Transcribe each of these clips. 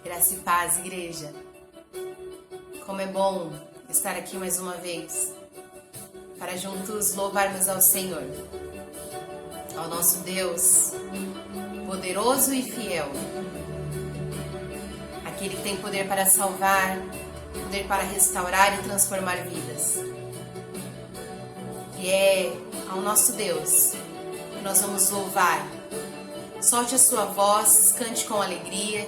Graça e paz, igreja. Como é bom estar aqui mais uma vez para juntos louvarmos ao Senhor, ao nosso Deus poderoso e fiel, aquele que tem poder para salvar, poder para restaurar e transformar vidas. E é ao nosso Deus que nós vamos louvar. Solte a sua voz, cante com alegria.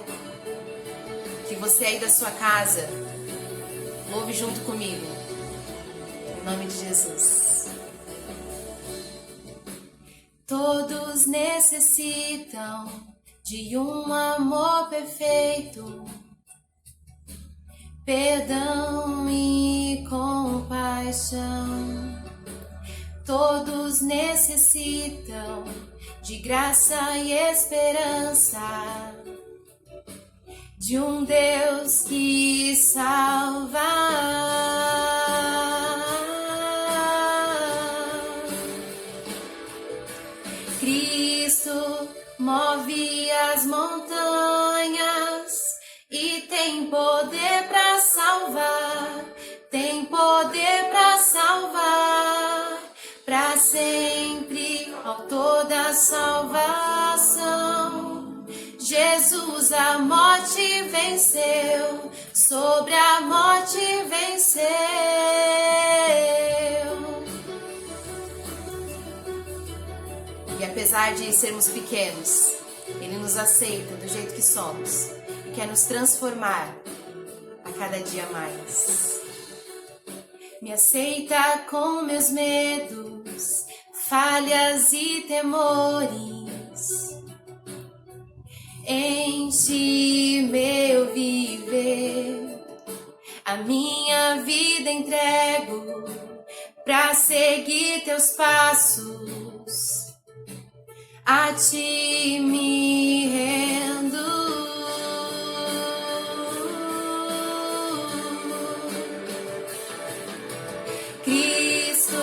Que você aí da sua casa louve junto comigo. Em nome de Jesus. Todos necessitam de um amor perfeito, perdão e compaixão. Todos necessitam de graça e esperança, de um Deus que salva. Cristo move as montanhas e tem poder para salvar, tem poder para salvar, para sempre, autor da salvação. Jesus a morte venceu, sobre a morte venceu. E apesar de sermos pequenos, Ele nos aceita do jeito que somos e quer nos transformar a cada dia mais. Me aceita com meus medos, falhas e temores. Enche meu viver, a minha vida entrego pra seguir teus passos, a ti me rendo. Cristo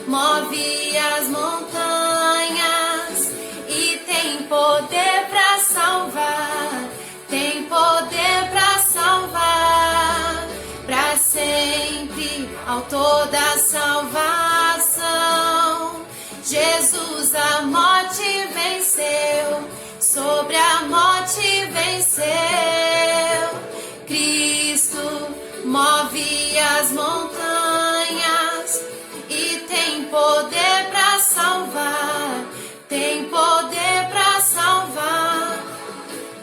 move as montanhas e tem poder para salvar, tem poder para salvar, para sempre, autor da salvação. Jesus a morte venceu, sobre a morte venceu. Cristo move as montanhas e tem poder para salvar, tem poder para salvar,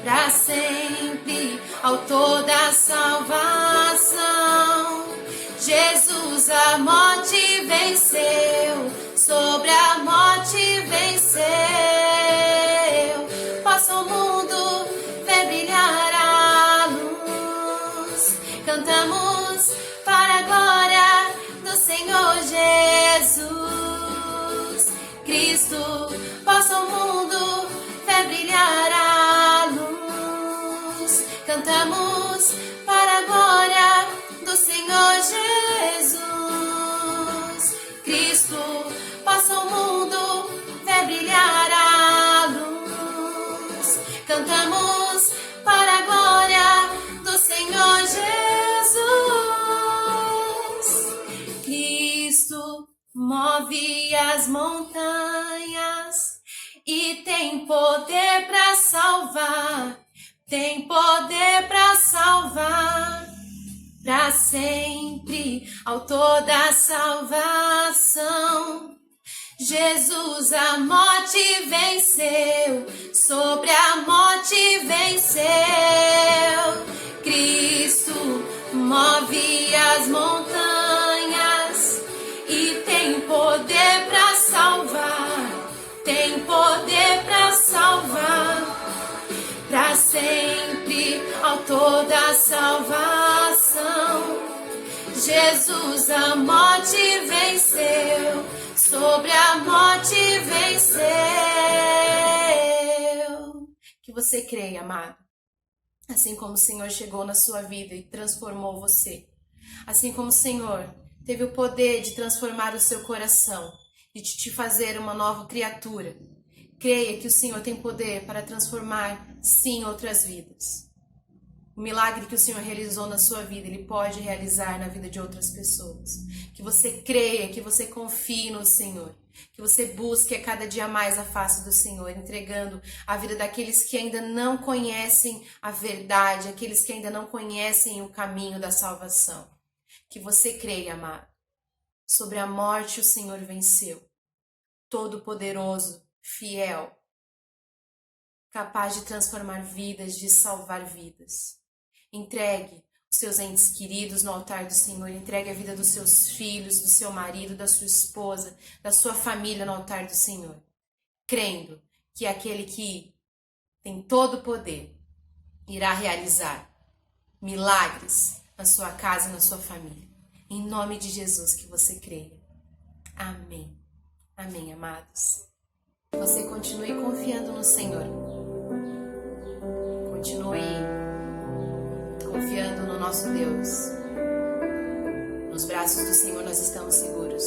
para sempre, autor da salvação. Jesus a morte venceu, sobre a morte venceu. Possa o mundo ver brilhar a luz, cantamos para a glória do Senhor Jesus. Cristo, possa o mundo ver brilhar a luz, cantamos para a glória do Senhor Jesus. Cristo, possa o mundo ver brilhar a luz, cantamos para a glória do Senhor Jesus. Cristo move as montanhas e tem poder para salvar, tem poder para salvar, para sempre, autor da salvação. Jesus a morte venceu, sobre a morte venceu. Cristo move as montanhas e tem poder para salvar, tem poder para salvar, para sempre, autor da salvação. Jesus a morte venceu, sobre a morte venceu. Que você creia, amado. Assim como o Senhor chegou na sua vida e transformou você, assim como o Senhor teve o poder de transformar o seu coração, de te fazer uma nova criatura, creia que o Senhor tem poder para transformar, sim, outras vidas. O milagre que o Senhor realizou na sua vida, Ele pode realizar na vida de outras pessoas. Que você creia, que você confie no Senhor. Que você busque a cada dia mais a face do Senhor, entregando a vida daqueles que ainda não conhecem a verdade, aqueles que ainda não conhecem o caminho da salvação. Que você creia, amado. Sobre a morte o Senhor venceu. Todo-poderoso, fiel, capaz de transformar vidas, de salvar vidas. Entregue os seus entes queridos no altar do Senhor. Entregue a vida dos seus filhos, do seu marido, da sua esposa, da sua família no altar do Senhor. Crendo que aquele que tem todo o poder irá realizar milagres na sua casa e na sua família. Em nome de Jesus que você creia. Amém. Amém, amados. Você continue confiando no Senhor. Continue confiando no nosso Deus. Nos braços do Senhor nós estamos seguros.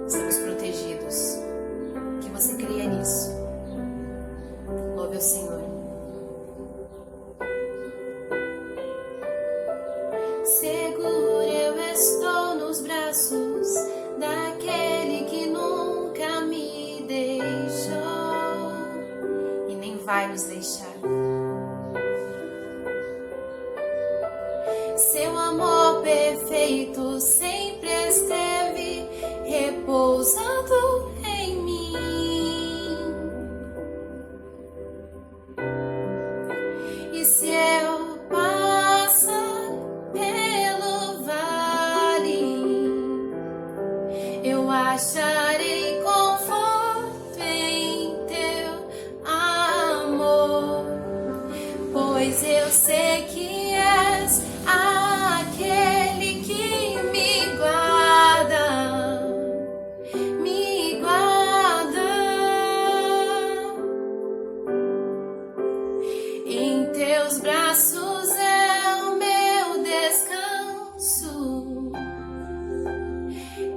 Estamos protegidos. Que você creia nisso. Louve ao Senhor. Seguro eu estou nos braços daquele que nunca me deixou e nem vai nos deixar. Seu amor perfeito sempre esteve repousando em mim. E se eu passar pelo vale, eu acharei conforto em teu amor, pois eu sei que és aquele que me guarda, me guarda. Em teus braços é o meu descanso,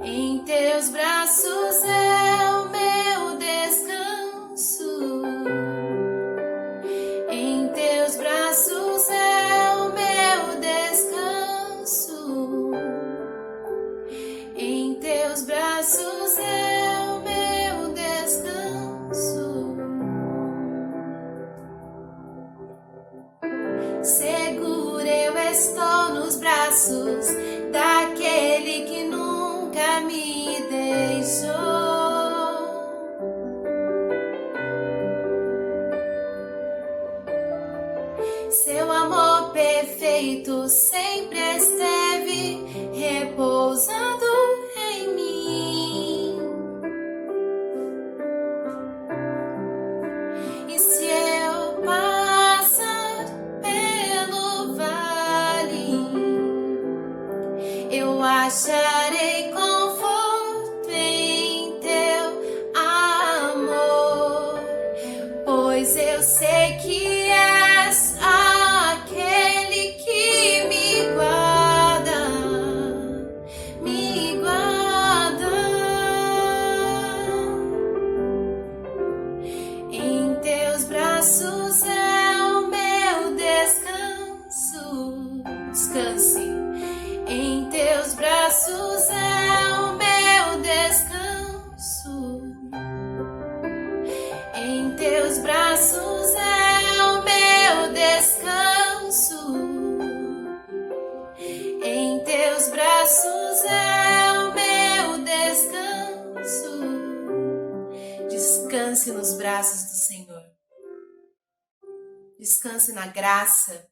em teus braços é o meu descanso, em teus braços é o meu descanso, em teus braços é o meu descanso. Segura eu estou nos braços daquele que nunca me deixou. Seu amor perfeito sempre esteve repousando em mim. E se eu passar pelo vale, eu acharei conforto em teu amor, pois eu sei que és aquele que me guarda, me guarda. Em teus braços é o meu descanso. Descanse. Em teus braços é o meu descanso. Em teus braços é o meu descanso. Em teus braços é o meu descanso. Descanse nos braços do Senhor. Descanse na graça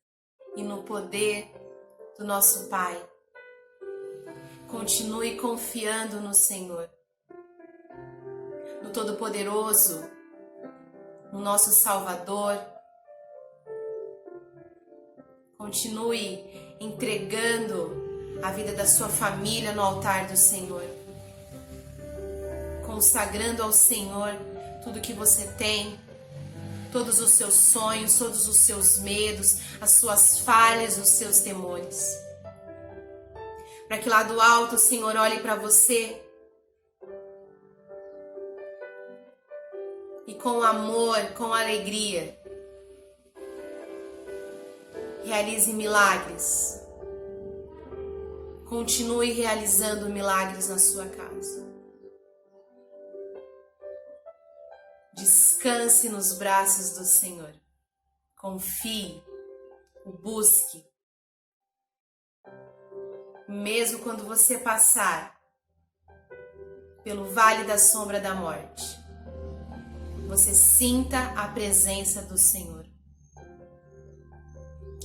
e no poder do nosso Pai. Continue confiando no Senhor, no Todo-Poderoso, no nosso Salvador. Continue entregando a vida da sua família no altar do Senhor, consagrando ao Senhor tudo que você tem, todos os seus sonhos, todos os seus medos, as suas falhas, os seus temores. Para que lá do alto o Senhor olhe para você e com amor, com alegria, Realize milagres. Continue realizando milagres na sua casa. Descanse nos braços do Senhor. Confie, o busque. Mesmo quando você passar pelo vale da sombra da morte, você sinta a presença do Senhor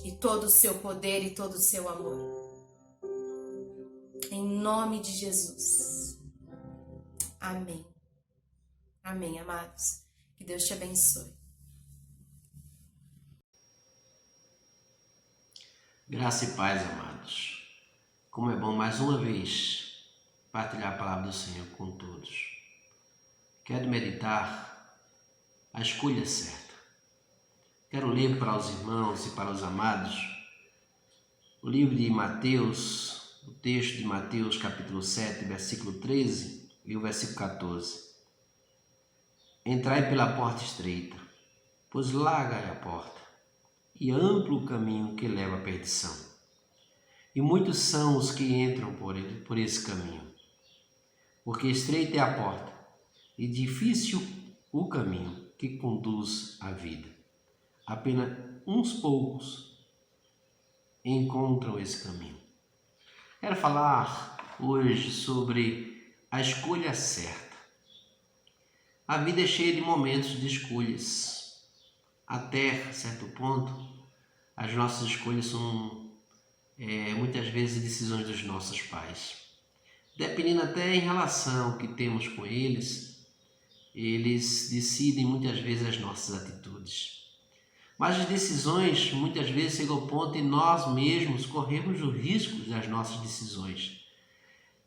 e todo o seu poder e todo o seu amor. Em nome de Jesus. Amém. Amém, amados. Que Deus te abençoe. Graça e paz, amados. Como é bom mais uma vez partilhar a palavra do Senhor com todos. Quero meditar a escolha certa. Quero ler para os irmãos e para os amados o livro de Mateus, o texto de Mateus capítulo 7, versículo 13 e o versículo 14. Entrai pela porta estreita, pois larga é a porta, e amplo o caminho que leva à perdição. E muitos são os que entram por esse caminho. Porque estreita é a porta, e difícil o caminho que conduz à vida. Apenas uns poucos encontram esse caminho. Quero falar hoje sobre a escolha certa. A vida é cheia de momentos de escolhas. Até certo ponto, as nossas escolhas são muitas vezes decisões dos nossos pais. Dependendo até em relação que temos com eles decidem muitas vezes as nossas atitudes. Mas as decisões muitas vezes chegam ao ponto de nós mesmos corrermos o risco das nossas decisões.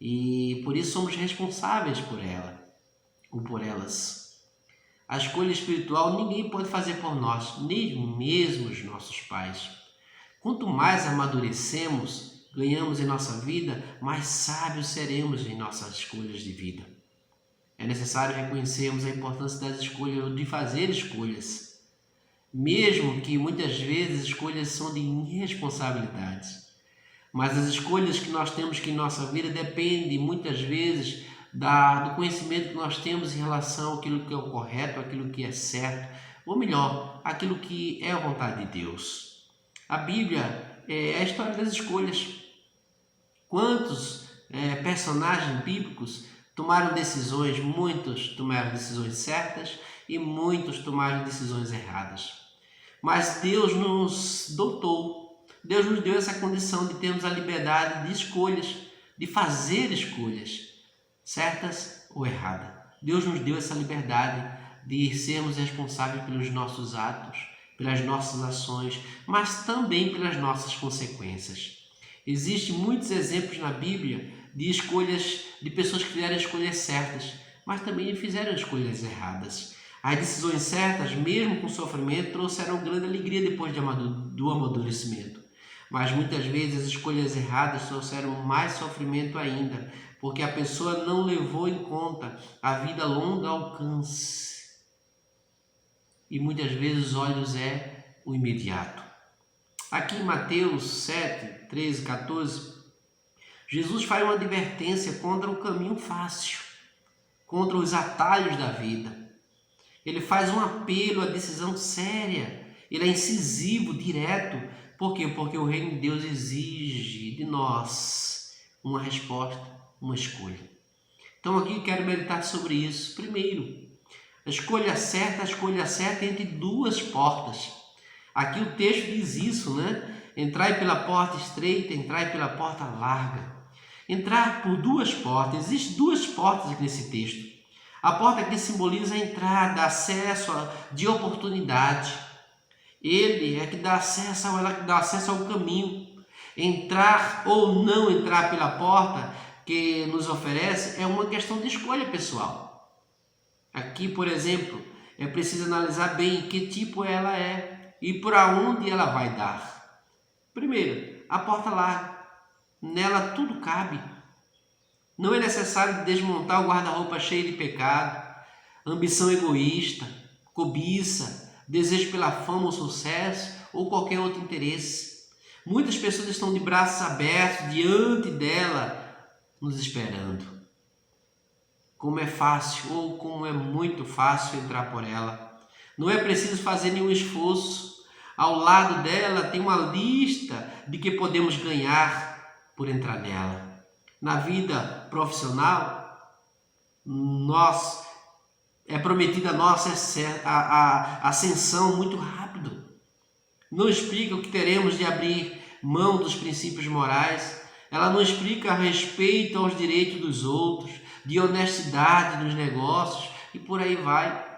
E por isso somos responsáveis por ela ou por elas. A escolha espiritual ninguém pode fazer por nós, nem mesmo os nossos pais. Quanto mais amadurecemos, ganhamos em nossa vida, mais sábios seremos em nossas escolhas de vida. É necessário reconhecermos a importância das escolhas, de fazer escolhas, mesmo que muitas vezes as escolhas são de irresponsabilidades. Mas as escolhas que nós temos que em nossa vida dependem muitas vezes do conhecimento que nós temos em relação àquilo que é o correto, àquilo que é certo, ou melhor, aquilo que é a vontade de Deus. A Bíblia é a história das escolhas. Quantos personagens bíblicos tomaram decisões? Muitos tomaram decisões certas e muitos tomaram decisões erradas. Mas Deus nos dotou, Deus nos deu essa condição de termos a liberdade de escolhas, de fazer escolhas, certas ou erradas. Deus nos deu essa liberdade de sermos responsáveis pelos nossos atos, pelas nossas ações, mas também pelas nossas consequências. Existem muitos exemplos na Bíblia de escolhas, de pessoas que fizeram escolhas certas, mas também fizeram escolhas erradas. As decisões certas, mesmo com sofrimento, trouxeram grande alegria depois do amadurecimento. Mas muitas vezes as escolhas erradas trouxeram mais sofrimento ainda, porque a pessoa não levou em conta a vida a longo alcance. E muitas vezes os olhos é o imediato. Aqui em Mateus 7, 13, 14, Jesus faz uma advertência contra o caminho fácil, contra os atalhos da vida. Ele faz um apelo à decisão séria, ele é incisivo, direto. Por quê? Porque o reino de Deus exige de nós uma resposta, uma escolha. Então aqui eu quero meditar sobre isso. Primeiro, a escolha certa entre duas portas. Aqui o texto diz isso, né? Entrai pela porta estreita, entrai pela porta larga. Entrar por duas portas. Existem duas portas aqui nesse texto. A porta que simboliza a entrada, acesso de oportunidade. Ele é que dá acesso, ela que dá acesso ao caminho. Entrar ou não entrar pela porta que nos oferece é uma questão de escolha pessoal. Aqui, por exemplo, é preciso analisar bem que tipo ela é e para onde ela vai dar. Primeiro, a porta larga. Nela tudo cabe. Não é necessário desmontar o guarda-roupa cheio de pecado, ambição egoísta, cobiça, desejo pela fama ou sucesso ou qualquer outro interesse. Muitas pessoas estão de braços abertos diante dela, nos esperando. Como é fácil ou como é muito fácil entrar por ela. Não é preciso fazer nenhum esforço. Ao lado dela tem uma lista de que podemos ganhar por entrar nela. Na vida profissional, é prometida a nossa a ascensão muito rápido. Não explica o que teremos de abrir mão dos princípios morais. Ela não explica a respeito aos direitos dos outros, de honestidade nos negócios e por aí vai.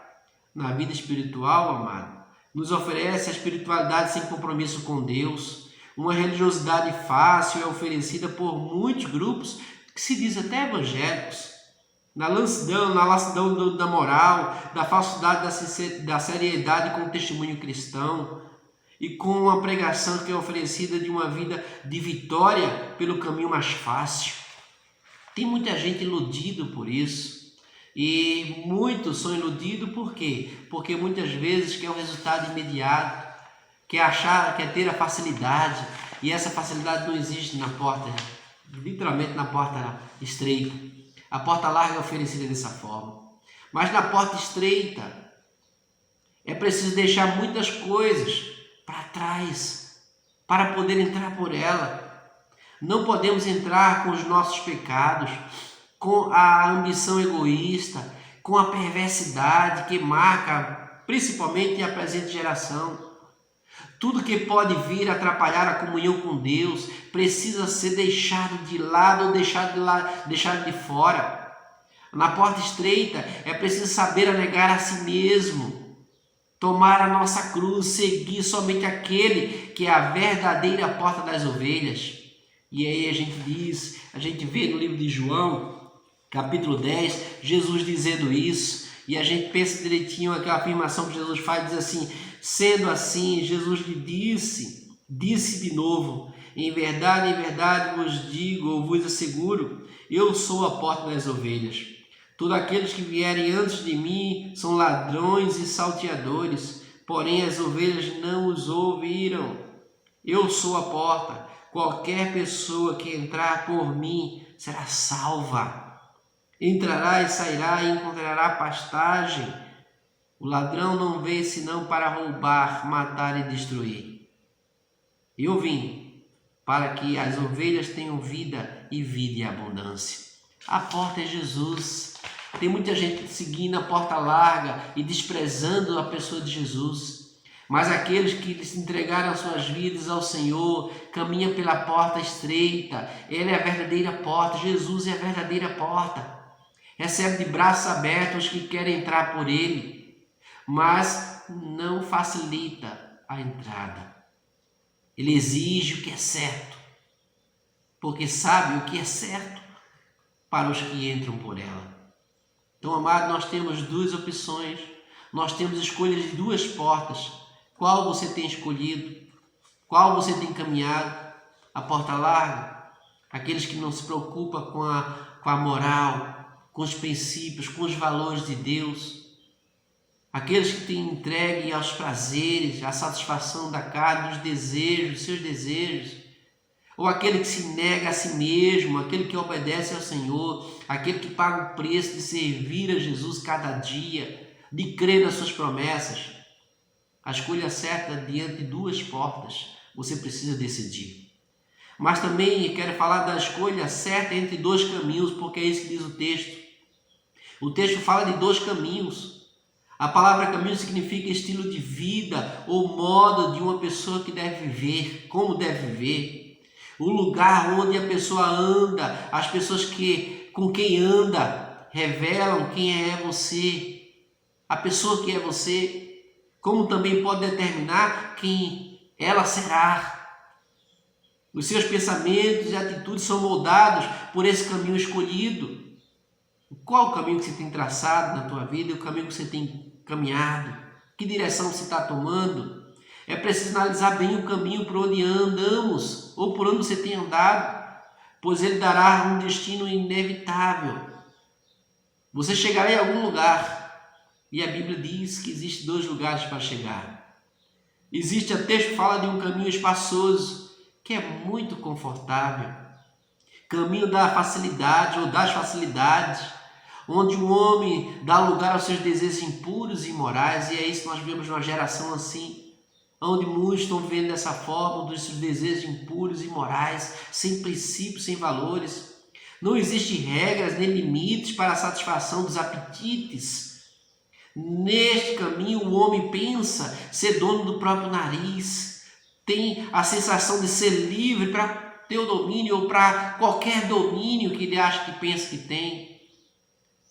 Na vida espiritual, amado, nos oferece a espiritualidade sem compromisso com Deus. Uma religiosidade fácil é oferecida por muitos grupos que se dizem até evangélicos. Na lassidão da moral, da falsidade da seriedade com o testemunho cristão e com uma pregação que é oferecida de uma vida de vitória pelo caminho mais fácil. Tem muita gente iludida por isso. E muitos são iludidos por quê? Porque muitas vezes quer um resultado imediato, quer ter a facilidade, e essa facilidade não existe na porta, literalmente na porta estreita. A porta larga é oferecida dessa forma. Mas na porta estreita é preciso deixar muitas coisas para trás para poder entrar por ela. Não podemos entrar com os nossos pecados, com a ambição egoísta, com a perversidade que marca principalmente a presente geração. Tudo que pode vir atrapalhar a comunhão com Deus precisa ser deixado de lado ou deixado de fora. Na porta estreita é preciso saber negar a si mesmo, tomar a nossa cruz, seguir somente aquele que é a verdadeira porta das ovelhas. E aí a gente vê no livro de João, capítulo 10, Jesus dizendo isso, e a gente pensa direitinho aquela afirmação que Jesus faz, diz assim: sendo assim, Jesus lhe disse de novo, em verdade vos digo, ou vos asseguro, eu sou a porta das ovelhas. Todos aqueles que vierem antes de mim são ladrões e salteadores, porém as ovelhas não os ouviram. Eu sou a porta, qualquer pessoa que entrar por mim será salva. Entrará e sairá e encontrará pastagem. O ladrão não veio senão para roubar, matar e destruir. Eu vim para que as ovelhas tenham vida e vida em abundância. A porta é Jesus. Tem muita gente seguindo a porta larga e desprezando a pessoa de Jesus. Mas aqueles que se entregaram suas vidas ao Senhor, caminham pela porta estreita. Ele é a verdadeira porta. Jesus é a verdadeira porta. Recebe de braços abertos os que querem entrar por ele, mas não facilita a entrada. Ele exige o que é certo, porque sabe o que é certo para os que entram por ela. Então, amado, nós temos duas opções, nós temos escolhas de duas portas. Qual você tem escolhido? Qual você tem caminhado? A porta larga, aqueles que não se preocupam com a moral, com os princípios, com os valores de Deus, aqueles que têm entregue aos prazeres, à satisfação da carne, dos desejos, dos seus desejos, ou aquele que se nega a si mesmo, aquele que obedece ao Senhor, aquele que paga o preço de servir a Jesus cada dia, de crer nas suas promessas. A escolha certa diante de duas portas, você precisa decidir. Mas também quero falar da escolha certa entre dois caminhos, porque é isso que diz o texto. O texto fala de dois caminhos. A palavra caminho significa estilo de vida ou modo de uma pessoa que deve viver, como deve viver. O lugar onde a pessoa anda, as pessoas com quem anda, revelam quem é você. A pessoa que é você, como também pode determinar quem ela será. Os seus pensamentos e atitudes são moldados por esse caminho escolhido. Qual o caminho que você tem traçado na tua vida? O caminho que você tem caminhado? Que direção você está tomando? É preciso analisar bem o caminho por onde andamos ou por onde você tem andado, pois ele dará um destino inevitável. Você chegará em algum lugar e a Bíblia diz que existem dois lugares para chegar. Existe, o texto fala de um caminho espaçoso, que é muito confortável, caminho da facilidade ou das facilidades, onde o homem dá lugar aos seus desejos impuros e imorais, e é isso que nós vemos numa geração assim, onde muitos estão vivendo dessa forma, dos seus desejos impuros e imorais, sem princípios, sem valores. Não existem regras nem limites para a satisfação dos apetites. Neste caminho, o homem pensa ser dono do próprio nariz, tem a sensação de ser livre para ter o domínio ou para qualquer domínio que ele acha que pensa que tem.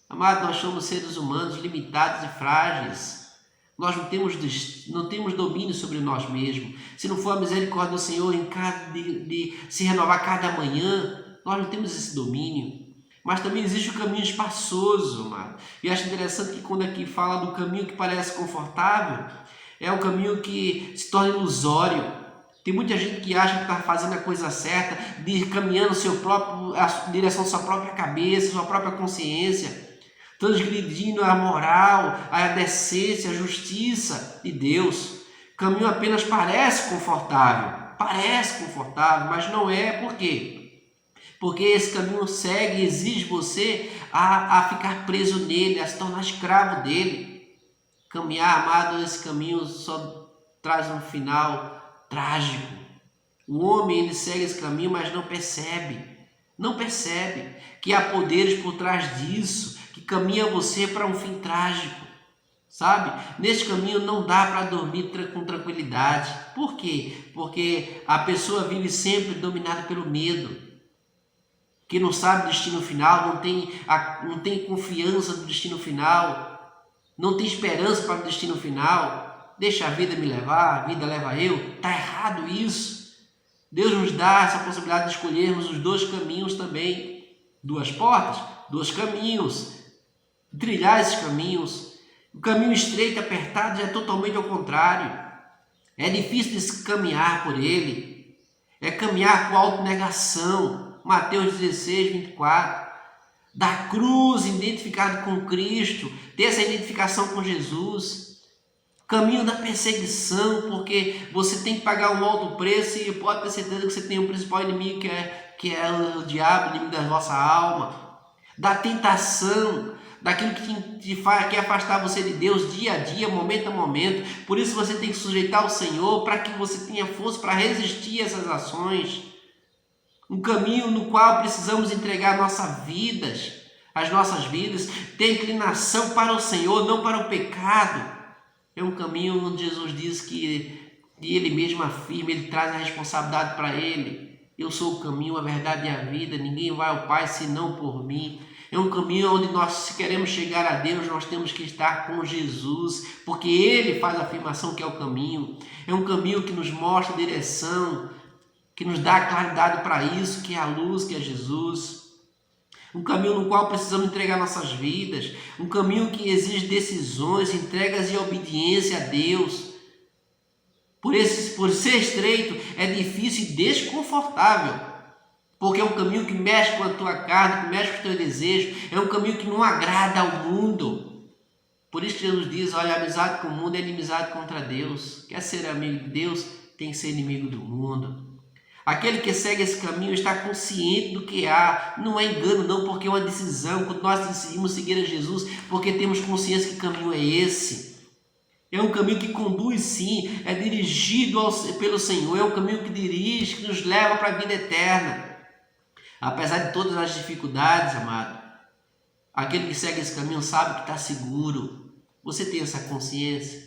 Amado, nós somos seres humanos limitados e frágeis. Nós não temos domínio sobre nós mesmos. Se não for a misericórdia do Senhor de se renovar cada manhã, nós não temos esse domínio. Mas também existe o caminho espaçoso, amado. E acho interessante que quando aqui fala do caminho que parece confortável, é o caminho que se torna ilusório. Tem muita gente que acha que está fazendo a coisa certa, caminhando a direção da sua própria cabeça, sua própria consciência, transgredindo a moral, a decência, a justiça de Deus. O caminho apenas parece confortável, mas não é. Por quê? Porque esse caminho segue e exige você a ficar preso nele, a se tornar escravo dele. Caminhar, amado, esse caminho só traz um final trágico. O homem, ele segue esse caminho, mas não percebe que há poderes por trás disso, que caminha você para um fim trágico, sabe? Neste caminho não dá para dormir com tranquilidade. Por quê? Porque a pessoa vive sempre dominada pelo medo, que não sabe o destino final, não tem confiança no destino final, não tem esperança para o destino final. Deixa a vida me levar, a vida leva eu. Está errado isso. Deus nos dá essa possibilidade de escolhermos os dois caminhos também. Duas portas, dois caminhos. Trilhar esses caminhos. O caminho estreito, apertado, já é totalmente ao contrário. É difícil de se caminhar por ele. É caminhar com autonegação. Mateus 16, 24. Da cruz, identificado com Cristo. Ter essa identificação com Jesus. Caminho da perseguição, porque você tem que pagar um alto preço e pode ter certeza que você tem um principal inimigo que é o diabo, inimigo da vossa alma. Da tentação, daquilo que quer afastar você de Deus dia a dia, momento a momento. Por isso você tem que sujeitar ao Senhor para que você tenha força para resistir a essas ações. Um caminho no qual precisamos entregar as nossas vidas, ter inclinação para o Senhor, não para o pecado. É um caminho onde Jesus diz que Ele mesmo afirma, Ele traz a responsabilidade para Ele. Eu sou o caminho, a verdade e a vida, ninguém vai ao Pai senão por mim. É um caminho onde nós, se queremos chegar a Deus, nós temos que estar com Jesus, porque Ele faz a afirmação que é o caminho. É um caminho que nos mostra a direção, que nos dá claridade para isso, que é a luz, que é Jesus. Um caminho no qual precisamos entregar nossas vidas. Um caminho que exige decisões, entregas e obediência a Deus. Por ser estreito, é difícil e desconfortável. Porque é um caminho que mexe com a tua carne, que mexe com os teus desejos. É um caminho que não agrada ao mundo. Por isso que Jesus diz, olha, a amizade com o mundo é inimizade contra Deus. Quer ser amigo de Deus, tem que ser inimigo do mundo. Aquele que segue esse caminho está consciente do que há. Não é engano não, porque é uma decisão. Quando nós decidimos seguir a Jesus, porque temos consciência que caminho é esse. É um caminho que conduz sim, é dirigido pelo Senhor. É um caminho que dirige, que nos leva para a vida eterna. Apesar de todas as dificuldades, amado, aquele que segue esse caminho sabe que está seguro. Você tem essa consciência?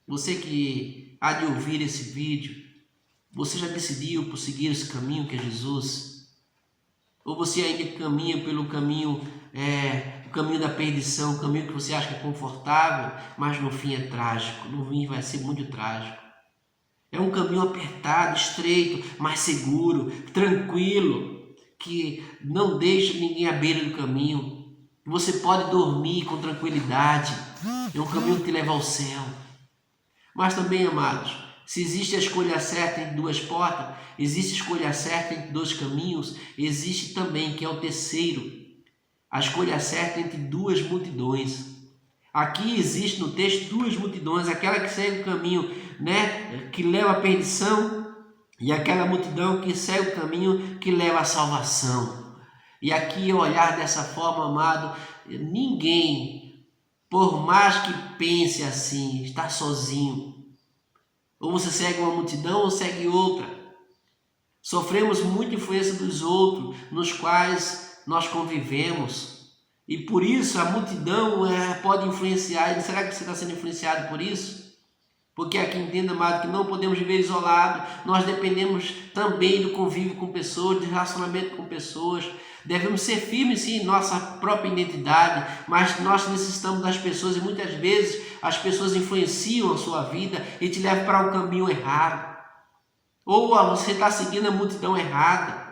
Você que há de ouvir esse vídeo, você já decidiu por seguir esse caminho que é Jesus? Ou você ainda caminha pelo caminho, o caminho da perdição, o caminho que você acha que é confortável, mas no fim é trágico, no fim vai ser muito trágico. É um caminho apertado, estreito, mas seguro, tranquilo, que não deixa ninguém à beira do caminho. Você pode dormir com tranquilidade. É um caminho que te leva ao céu. Mas também, amados, se existe a escolha certa entre duas portas, existe a escolha certa entre dois caminhos, existe também, que é o terceiro, a escolha certa entre duas multidões. Aqui existe no texto duas multidões, aquela que segue o caminho, que leva à perdição, E aquela multidão que segue o caminho que leva à salvação. E aqui olhar dessa forma, amado, ninguém, por mais que pense assim, está sozinho. Ou você segue uma multidão ou segue outra. Sofremos muita influência dos outros, nos quais nós convivemos. E por isso a multidão pode influenciar. E será que você está sendo influenciado por isso? Porque aqui entenda, amado, que não podemos viver isolado. Nós dependemos também do convívio com pessoas, do relacionamento com pessoas. Devemos ser firmes sim em nossa própria identidade, mas nós necessitamos das pessoas e muitas vezes as pessoas influenciam a sua vida e te levam para um caminho errado. Ou você está seguindo a multidão errada.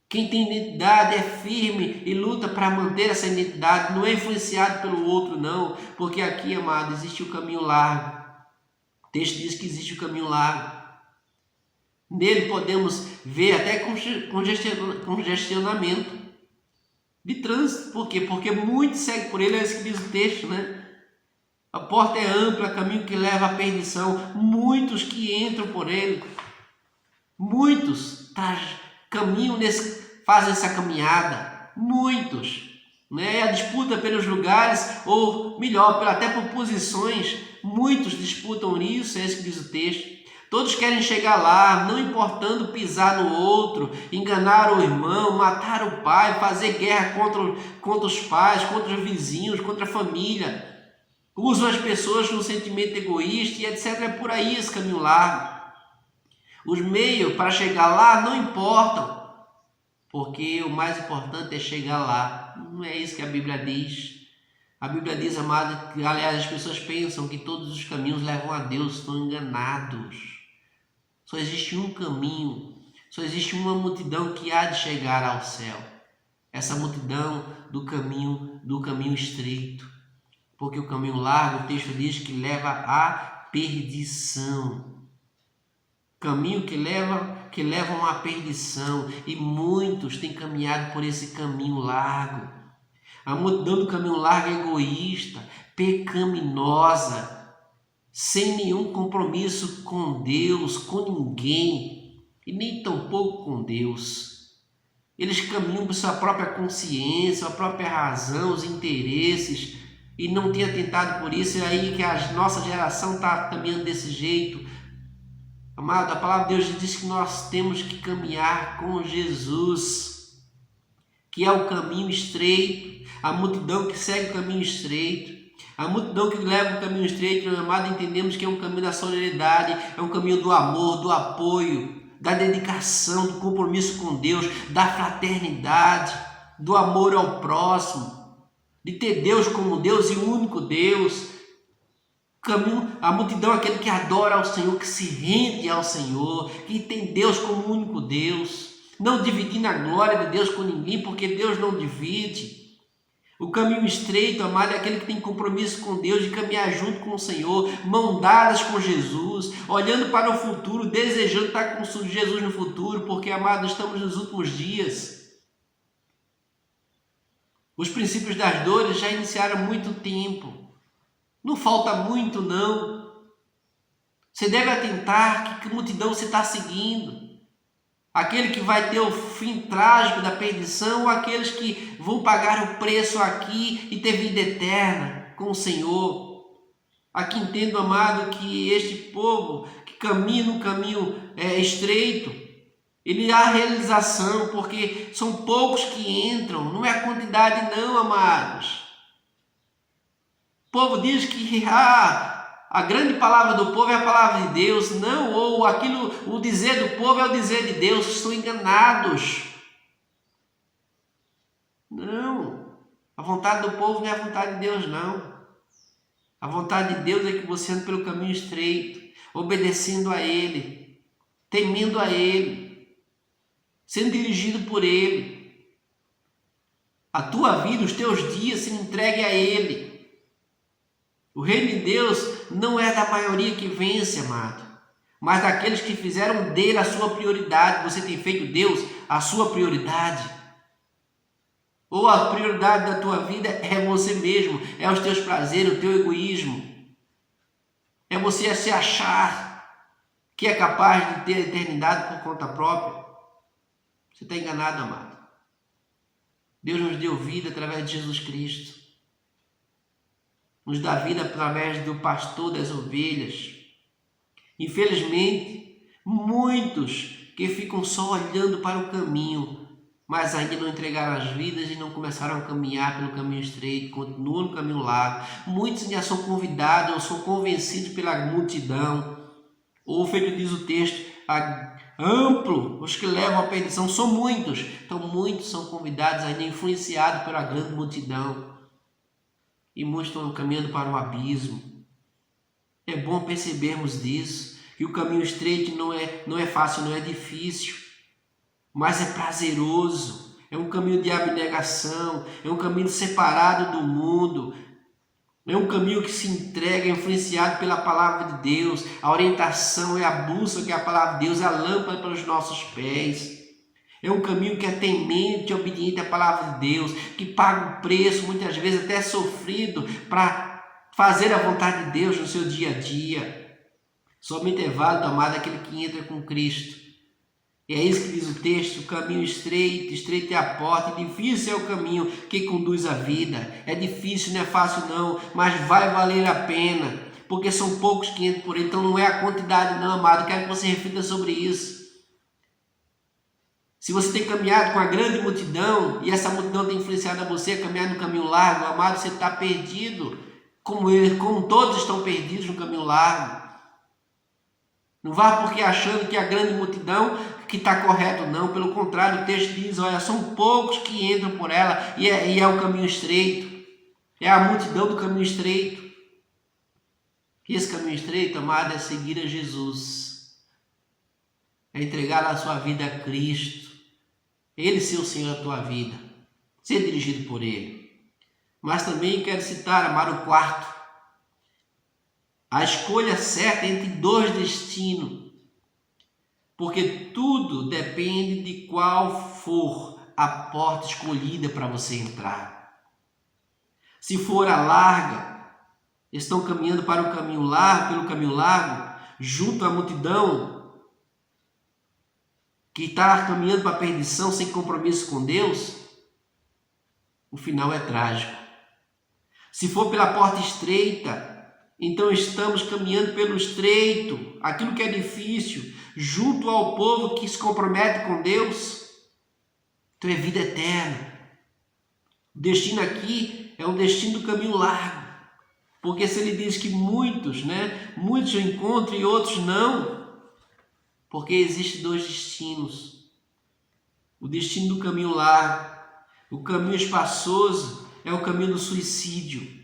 Quem tem identidade é firme e luta para manter essa identidade, não é influenciado pelo outro não, porque aqui, amado, existe o caminho largo. O texto diz que existe o caminho largo. Nele podemos ver até congestionamento de trânsito. Por quê? Porque muitos seguem por ele, é isso que diz o texto, né? A porta é ampla, caminho que leva à perdição. Muitos que entram por ele. Muitos caminham fazem essa caminhada. Muitos. Né? A disputa pelos lugares, ou melhor, até por posições. Muitos disputam isso, é isso que diz o texto. Todos querem chegar lá, não importando pisar no outro, enganar o irmão, matar o pai, fazer guerra contra os pais, contra os vizinhos, contra a família. Usam as pessoas com um sentimento egoísta e etc. É por aí esse caminho largo. Os meios para chegar lá não importam, porque o mais importante é chegar lá. Não é isso que a Bíblia diz. A Bíblia diz, amado, que aliás as pessoas pensam que todos os caminhos levam a Deus, estão enganados. Só existe um caminho, só existe uma multidão que há de chegar ao céu. Essa multidão do caminho estreito. Porque o caminho largo, o texto diz que leva à perdição. Caminho que levam à perdição. E muitos têm caminhado por esse caminho largo. A multidão do caminho largo é egoísta, pecaminosa, sem nenhum compromisso com Deus, com ninguém, e nem tampouco com Deus. Eles caminham por sua própria consciência, sua própria razão, os interesses, e não têm atentado por isso. É aí que a nossa geração está caminhando desse jeito. Amado, a palavra de Deus diz que nós temos que caminhar com Jesus, que é o caminho estreito, a multidão que segue o caminho estreito. A multidão que leva o caminho estreito, meu amado, entendemos que é um caminho da solidariedade, é um caminho do amor, do apoio, da dedicação, do compromisso com Deus, da fraternidade, do amor ao próximo, de ter Deus como Deus e o único Deus. A multidão é aquele que adora ao Senhor, que se rende ao Senhor, que tem Deus como único Deus, não dividindo a glória de Deus com ninguém, porque Deus não divide. O caminho estreito, amado, é aquele que tem compromisso com Deus, de caminhar junto com o Senhor, mão dadas com Jesus, olhando para o futuro, desejando estar com Jesus no futuro, porque, amado, estamos nos últimos dias. Os princípios das dores já iniciaram há muito tempo. Não falta muito, não. Você deve atentar que multidão você está seguindo. Aquele que vai ter o fim trágico da perdição, ou aqueles que vão pagar o preço aqui e ter vida eterna com o Senhor. Aqui entendo, amado, que este povo que caminha no caminho estreito, ele há realização, porque são poucos que entram, não é a quantidade não, amados. O povo diz que a grande palavra do povo é a palavra de Deus. Não, ou o dizer do povo é o dizer de Deus. Estão enganados. Não. A vontade do povo não é a vontade de Deus, não. A vontade de Deus é que você ande pelo caminho estreito, obedecendo a Ele, temendo a Ele, sendo dirigido por Ele. A tua vida, os teus dias, se entregue a Ele. O reino de Deus não é da maioria que vence, amado, mas daqueles que fizeram dele a sua prioridade. Você tem feito Deus a sua prioridade? Ou a prioridade da tua vida é você mesmo, é os teus prazeres, o teu egoísmo? É você se achar que é capaz de ter a eternidade por conta própria, você está enganado, amado. Deus nos deu vida através de Jesus Cristo. Nos dá vida através do pastor das ovelhas. Infelizmente, muitos que ficam só olhando para o caminho, mas ainda não entregaram as vidas e não começaram a caminhar pelo caminho estreito, continuam no caminho largo. Muitos já são convidados ou são convencidos pela multidão. Ou, feito diz o texto, amplo, os que levam à perdição são muitos. Então muitos são convidados, ainda influenciados pela grande multidão. E muitos estão caminhando para o abismo. É bom percebermos disso, que o caminho estreito não é fácil, não é difícil, mas é prazeroso. É um caminho de abnegação, é um caminho separado do mundo, é um caminho que se entrega, influenciado pela palavra de Deus. A orientação é a bússola, que é a palavra de Deus, é a lâmpada para os nossos pés. É um caminho que é temente, obediente à palavra de Deus, que paga o preço, muitas vezes até sofrido, para fazer a vontade de Deus no seu dia a dia. Somente é válido, amado, aquele que entra com Cristo. E é isso que diz o texto: o caminho estreito, estreita é a porta, e difícil é o caminho que conduz à vida. É difícil, não é fácil não, mas vai valer a pena, porque são poucos que entram por ele. Então não é a quantidade não, amado. Quero que você reflita sobre isso. Se você tem caminhado com a grande multidão, e essa multidão tem influenciado a você a caminhar no caminho largo, amado, você está perdido, como todos estão perdidos no caminho largo. Não vá porque achando que a grande multidão que está correto, não. Pelo contrário, o texto diz, olha, são poucos que entram por ela, e é o caminho estreito. É a multidão do caminho estreito. E esse caminho estreito, amado, é seguir a Jesus. É entregar a sua vida a Cristo. Ele ser o Senhor da tua vida. Ser dirigido por Ele. Mas também quero citar, amado, o quarto. A escolha certa entre dois destinos. Porque tudo depende de qual for a porta escolhida para você entrar. Se for a larga, estão caminhando para o caminho largo, pelo caminho largo, junto à multidão que está caminhando para a perdição sem compromisso com Deus, o final é trágico. Se for pela porta estreita, então estamos caminhando pelo estreito, aquilo que é difícil, junto ao povo que se compromete com Deus, então é vida eterna. O destino aqui é o destino do caminho largo, porque se ele diz que muitos o encontram e outros não, porque existem dois destinos. O destino do caminho largo, o caminho espaçoso é o caminho do suicídio,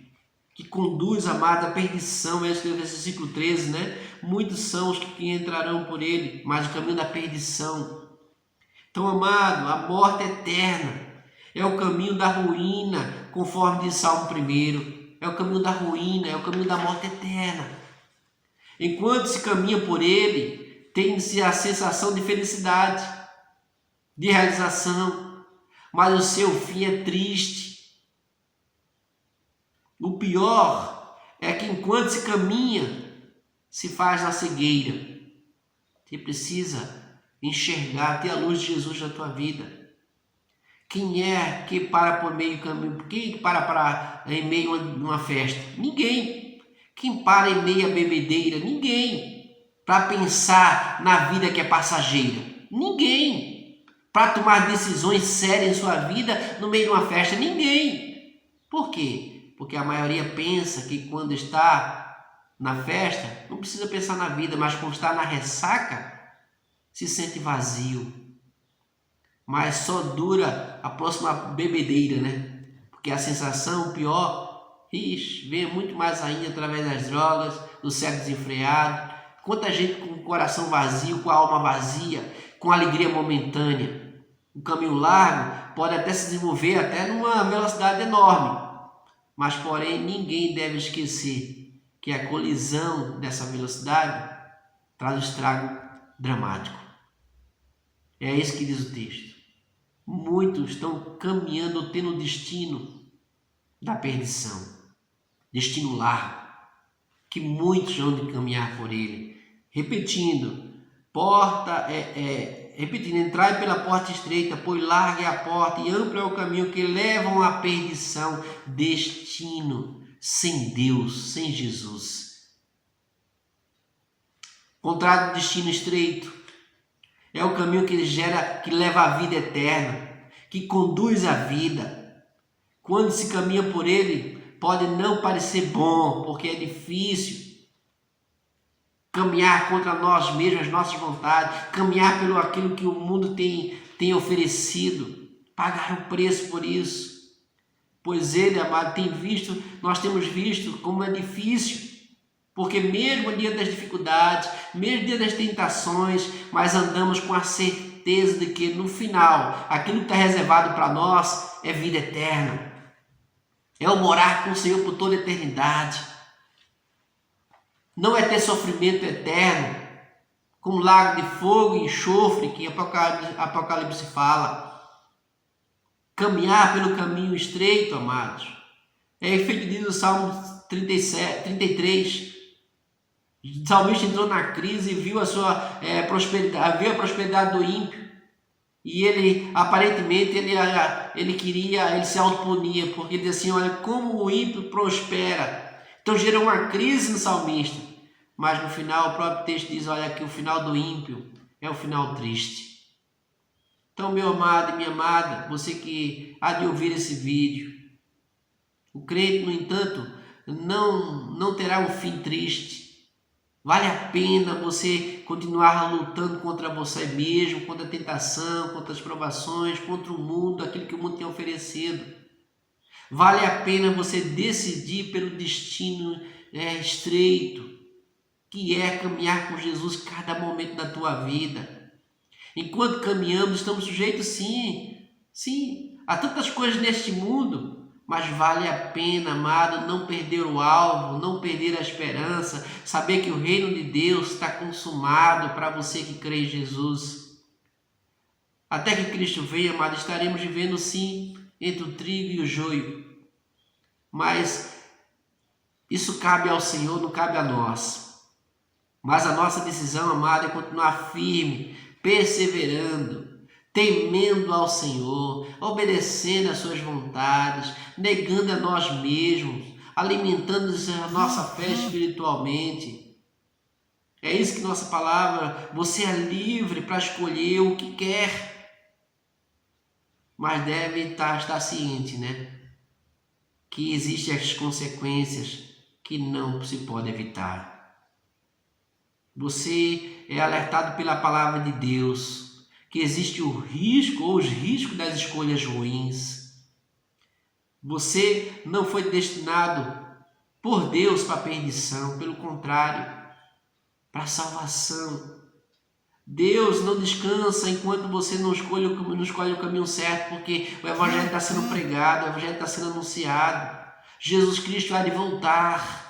que conduz, amado, à perdição. É isso que é o versículo 13, Muitos são os que entrarão por ele, mas o caminho da perdição. Então, amado, a morte eterna é o caminho da ruína, conforme diz Salmo 1. É o caminho da ruína, é o caminho da morte eterna. Enquanto se caminha por ele, tem-se a sensação de felicidade, de realização, mas o seu fim é triste. O pior é que enquanto se caminha, se faz na cegueira. Você precisa enxergar, ter a luz de Jesus na tua vida. Quem é que para por meio do caminho? Quem que para em meio a uma festa? Ninguém. Quem para em meio à bebedeira? Ninguém. Para pensar na vida que é passageira? Ninguém. Para tomar decisões sérias em sua vida no meio de uma festa? Ninguém. Por quê? Porque a maioria pensa que quando está na festa, não precisa pensar na vida, mas quando está na ressaca, se sente vazio. Mas só dura a próxima bebedeira, Porque a sensação pior, vem muito mais ainda através das drogas, do sexo desenfreado. Quanta gente com o coração vazio, com a alma vazia, com alegria momentânea. O caminho largo pode até se desenvolver até numa velocidade enorme. Mas, porém, ninguém deve esquecer que a colisão dessa velocidade traz um estrago dramático. É isso que diz o texto. Muitos estão caminhando, tendo o destino da perdição. Destino largo, que muitos vão de caminhar por ele. Repetindo, entrai pela porta estreita, pois larga é a porta e amplo é o caminho que levam à perdição. Destino sem Deus, sem Jesus. Contrário do destino estreito, é o caminho que leva à vida eterna, que conduz à vida. Quando se caminha por ele, pode não parecer bom, porque é difícil caminhar contra nós mesmos, as nossas vontades, caminhar pelo aquilo que o mundo tem oferecido, pagar o preço por isso. Pois ele, amado, nós temos visto como é difícil, porque mesmo no dia das dificuldades, mesmo no dia das tentações, mas andamos com a certeza de que no final, aquilo que está reservado para nós é vida eterna. É o morar com o Senhor por toda a eternidade. Não é ter sofrimento eterno, como lago de fogo e enxofre que Apocalipse fala. Caminhar pelo caminho estreito, amados. É feito diz o Salmo 33. O salmista entrou na crise e viu a sua prosperidade, viu a prosperidade do ímpio. E ele, aparentemente, ele se autopunia, porque ele dizia assim, olha como o ímpio prospera. Então gerou uma crise no salmista. Mas no final, o próprio texto diz, olha que o final do ímpio é o final triste. Então, meu amado e minha amada, você que há de ouvir esse vídeo, o crente, no entanto, não terá um fim triste. Vale a pena você continuar lutando contra você mesmo, contra a tentação, contra as provações, contra o mundo, aquilo que o mundo tem oferecido. Vale a pena você decidir pelo destino estreito, que é caminhar com Jesus cada momento da tua vida. Enquanto caminhamos, estamos sujeitos sim, a tantas coisas neste mundo, mas vale a pena, amado, não perder o alvo, não perder a esperança, saber que o reino de Deus está consumado para você que crê em Jesus. Até que Cristo venha, amado, estaremos vivendo sim entre o trigo e o joio, mas isso cabe ao Senhor, não cabe a nós. Mas a nossa decisão, amado, é continuar firme, perseverando, temendo ao Senhor, obedecendo às suas vontades, negando a nós mesmos, alimentando a nossa fé espiritualmente. É isso que nossa palavra, você é livre para escolher o que quer, mas deve estar ciente, que existem as consequências que não se pode evitar. Você é alertado pela palavra de Deus que existe o risco ou os riscos das escolhas ruins. Você não foi destinado por Deus para a perdição, pelo contrário, para a salvação. Deus não descansa enquanto você não escolhe o caminho certo, porque o Evangelho está sendo pregado, o Evangelho está sendo anunciado. Jesus Cristo há de voltar.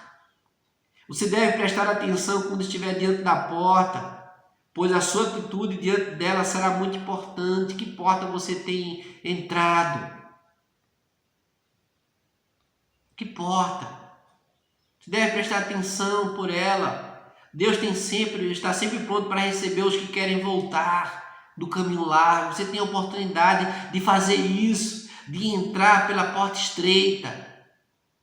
Você deve prestar atenção quando estiver diante da porta, pois a sua atitude diante dela será muito importante. Que porta você tem entrado? Que porta? Você deve prestar atenção por ela. Deus está sempre pronto para receber os que querem voltar do caminho largo. Você tem a oportunidade de fazer isso, de entrar pela porta estreita,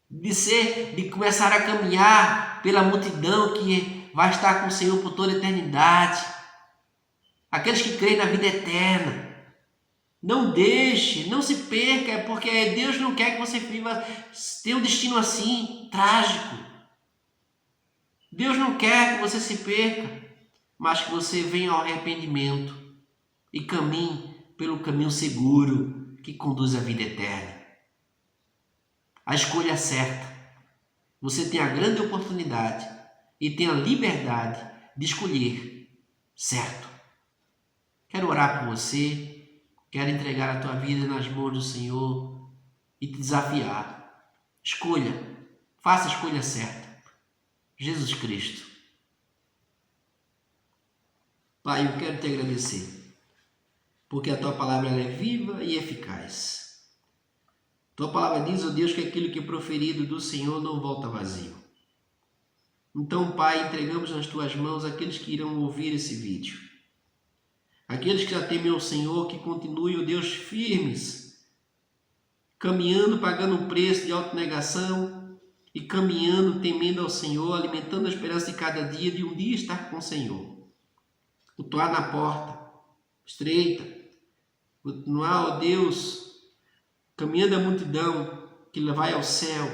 de começar a caminhar pela multidão que vai estar com o Senhor por toda a eternidade. Aqueles que creem na vida eterna. Não deixe, não se perca, porque Deus não quer que você tenha um destino assim, trágico. Deus não quer que você se perca, mas que você venha ao arrependimento e caminhe pelo caminho seguro que conduz à vida eterna. A escolha é certa. Você tem a grande oportunidade e tem a liberdade de escolher certo. Quero orar por você, quero entregar a tua vida nas mãos do Senhor e te desafiar. Escolha, faça a escolha certa. Jesus Cristo. Pai, eu quero te agradecer, porque a tua palavra ela é viva e eficaz. Tua palavra diz, ó Deus, que aquilo que é proferido do Senhor não volta vazio. Então, Pai, entregamos nas Tuas mãos aqueles que irão ouvir esse vídeo. Aqueles que já temem ao Senhor, que continuem, ó Deus, firmes, caminhando, pagando o preço de autonegação e caminhando, temendo ao Senhor, alimentando a esperança de cada dia, de um dia estar com o Senhor. Continuar na porta estreita, continuar, ó Deus, caminhando a multidão que vai ao céu,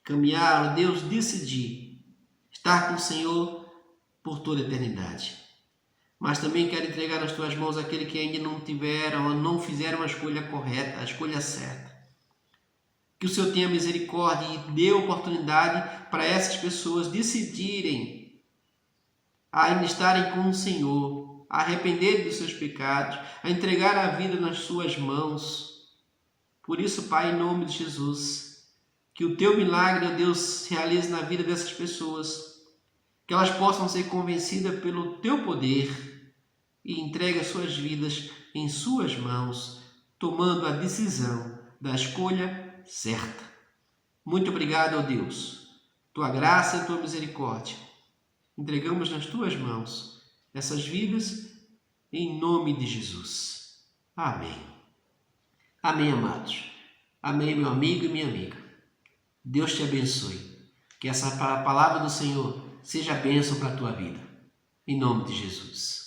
caminhar, ó Deus, decidir estar com o Senhor por toda a eternidade. Mas também quero entregar nas Tuas mãos aquele que ainda não tiveram ou não fizeram a escolha correta, a escolha certa. Que o Senhor tenha misericórdia e dê oportunidade para essas pessoas decidirem a ainda estarem com o Senhor, a arrepender dos seus pecados, a entregar a vida nas Suas mãos. Por isso, Pai, em nome de Jesus, que o Teu milagre, ó Deus, se realize na vida dessas pessoas, que elas possam ser convencidas pelo Teu poder e entregue as suas vidas em Suas mãos, tomando a decisão da escolha certa. Muito obrigado, ó Deus, Tua graça e Tua misericórdia. Entregamos nas Tuas mãos essas vidas em nome de Jesus. Amém. Amém, amados. Amém, meu amigo e minha amiga. Deus te abençoe. Que essa palavra do Senhor seja bênção para a tua vida. Em nome de Jesus.